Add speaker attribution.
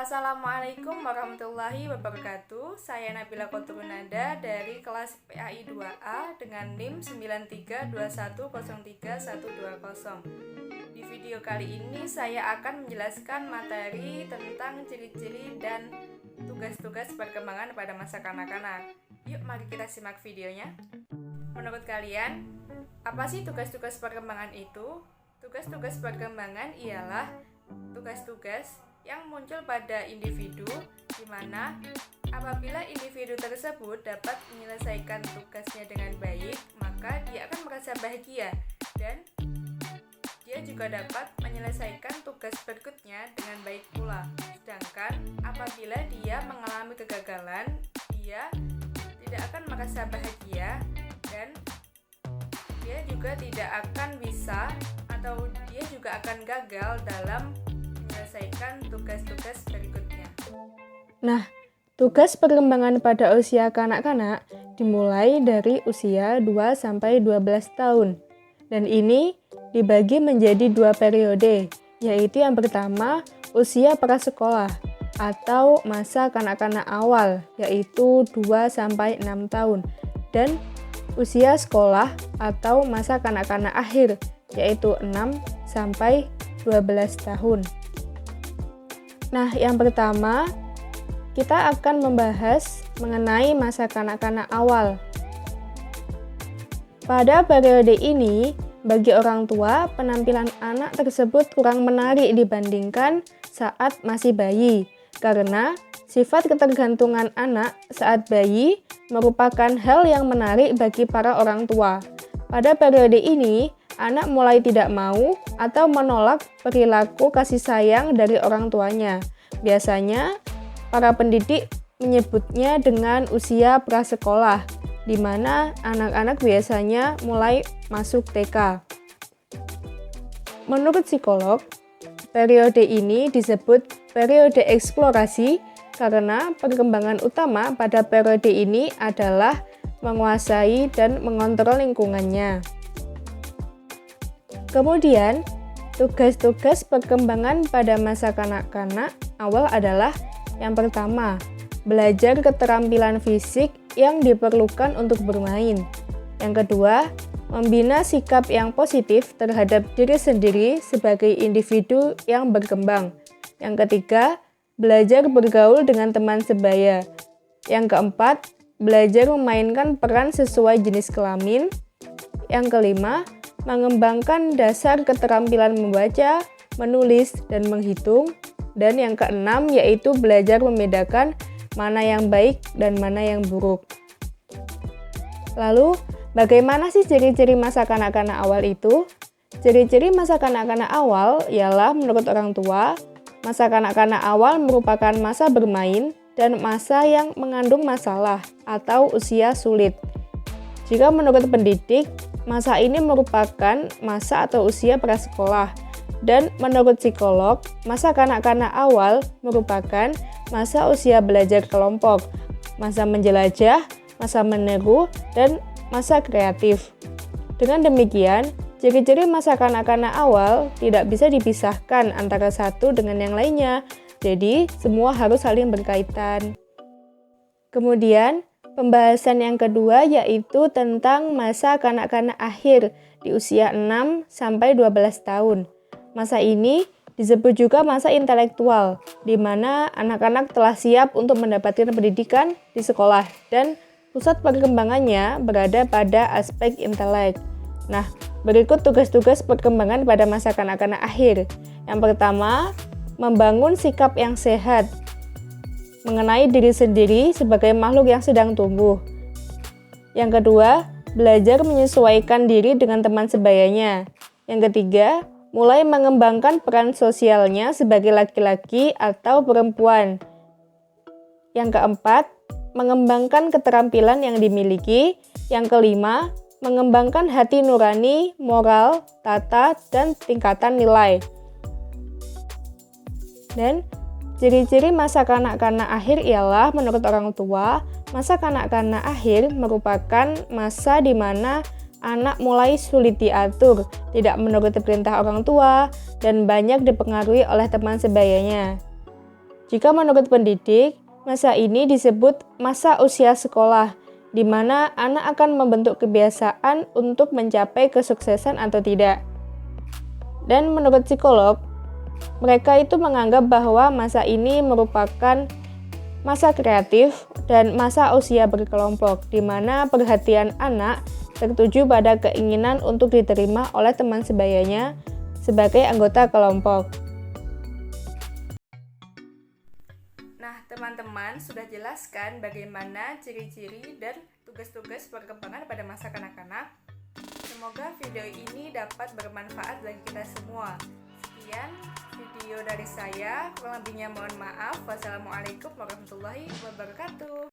Speaker 1: Assalamualaikum warahmatullahi wabarakatuh. Saya Nabila Koturunada dari kelas PAI 2A dengan NIM 9321031120. Di video kali ini saya akan menjelaskan materi tentang ciri-ciri dan tugas-tugas perkembangan pada masa kanak-kanak. Yuk mari kita simak videonya. Menurut kalian, apa sih tugas-tugas perkembangan itu? Tugas-tugas perkembangan ialah tugas-tugas yang muncul pada individu, di mana apabila individu tersebut dapat menyelesaikan tugasnya dengan baik, maka dia akan merasa bahagia dan dia juga dapat menyelesaikan tugas berikutnya dengan baik pula. Sedangkan apabila dia mengalami kegagalan, dia tidak akan merasa bahagia dan dia juga tidak akan bisa atau dia juga akan gagal dalam menyelesaikan tugas-tugas berikutnya.
Speaker 2: Nah, tugas perkembangan pada usia kanak-kanak dimulai dari usia 2-12 tahun. Dan ini dibagi menjadi 2 periode, yaitu yang pertama usia prasekolah atau masa kanak-kanak awal, yaitu 2-6 tahun. Dan usia sekolah atau masa kanak-kanak akhir, yaitu 6-12 tahun. Nah, yang pertama, kita akan membahas mengenai masa kanak-kanak awal. Pada periode ini, bagi orang tua, penampilan anak tersebut kurang menarik dibandingkan saat masih bayi, karena sifat ketergantungan anak saat bayi merupakan hal yang menarik bagi para orang tua. Pada periode ini, anak mulai tidak mau atau menolak perilaku kasih sayang dari orang tuanya. Biasanya, para pendidik menyebutnya dengan usia prasekolah, di mana anak-anak biasanya mulai masuk TK. Menurut psikolog, periode ini disebut periode eksplorasi karena perkembangan utama pada periode ini adalah menguasai dan mengontrol lingkungannya. Kemudian, tugas-tugas perkembangan pada masa kanak-kanak awal adalah yang pertama, belajar keterampilan fisik yang diperlukan untuk bermain. Yang kedua, membina sikap yang positif terhadap diri sendiri sebagai individu yang berkembang. Yang ketiga, belajar bergaul dengan teman sebaya. Yang keempat, belajar memainkan peran sesuai jenis kelamin. Yang kelima, mengembangkan dasar keterampilan membaca, menulis, dan menghitung. Dan yang keenam yaitu belajar membedakan mana yang baik dan mana yang buruk. Lalu, bagaimana sih ciri-ciri masa kanak-kanak awal itu? Ciri-ciri masa kanak-kanak awal ialah menurut orang tua, masa kanak-kanak awal merupakan masa bermain dan masa yang mengandung masalah atau usia sulit. Jika menurut pendidik, masa ini merupakan masa atau usia prasekolah. Dan menurut psikolog, masa kanak-kanak awal merupakan masa usia belajar kelompok, masa menjelajah, masa meniru, dan masa kreatif. Dengan demikian, ciri-ciri masa kanak-kanak awal tidak bisa dipisahkan antara satu dengan yang lainnya, jadi semua harus saling berkaitan. Kemudian, pembahasan yang kedua yaitu tentang masa kanak-kanak akhir di usia 6-12 tahun. Masa ini disebut juga masa intelektual, di mana anak-anak telah siap untuk mendapatkan pendidikan di sekolah dan pusat perkembangannya berada pada aspek intelek. Nah, berikut tugas-tugas perkembangan pada masa kanak-kanak akhir. Yang pertama, membangun sikap yang sehat mengenai diri sendiri sebagai makhluk yang sedang tumbuh. Yang kedua, belajar menyesuaikan diri dengan teman sebayanya. Yang ketiga, mulai mengembangkan peran sosialnya sebagai laki-laki atau perempuan. Yang keempat, mengembangkan keterampilan yang dimiliki. Yang kelima, mengembangkan hati nurani, moral, tata, dan tingkatan nilai. Dan ciri-ciri masa kanak-kanak akhir ialah menurut orang tua, masa kanak-kanak akhir merupakan masa di mana anak mulai sulit diatur, tidak menuruti perintah orang tua, dan banyak dipengaruhi oleh teman sebayanya. Jika menurut pendidik, masa ini disebut masa usia sekolah, di mana anak akan membentuk kebiasaan untuk mencapai kesuksesan atau tidak. Dan menurut psikolog, mereka itu menganggap bahwa masa ini merupakan masa kreatif dan masa usia berkelompok, di mana perhatian anak tertuju pada keinginan untuk diterima oleh teman sebayanya sebagai anggota kelompok.
Speaker 1: Nah, teman-teman sudah jelaskan bagaimana ciri-ciri dan tugas-tugas perkembangan pada masa kanak-kanak. Semoga video ini dapat bermanfaat bagi kita semua. Sekian video dari saya, kurang lebihnya mohon maaf. Wassalamualaikum warahmatullahi wabarakatuh.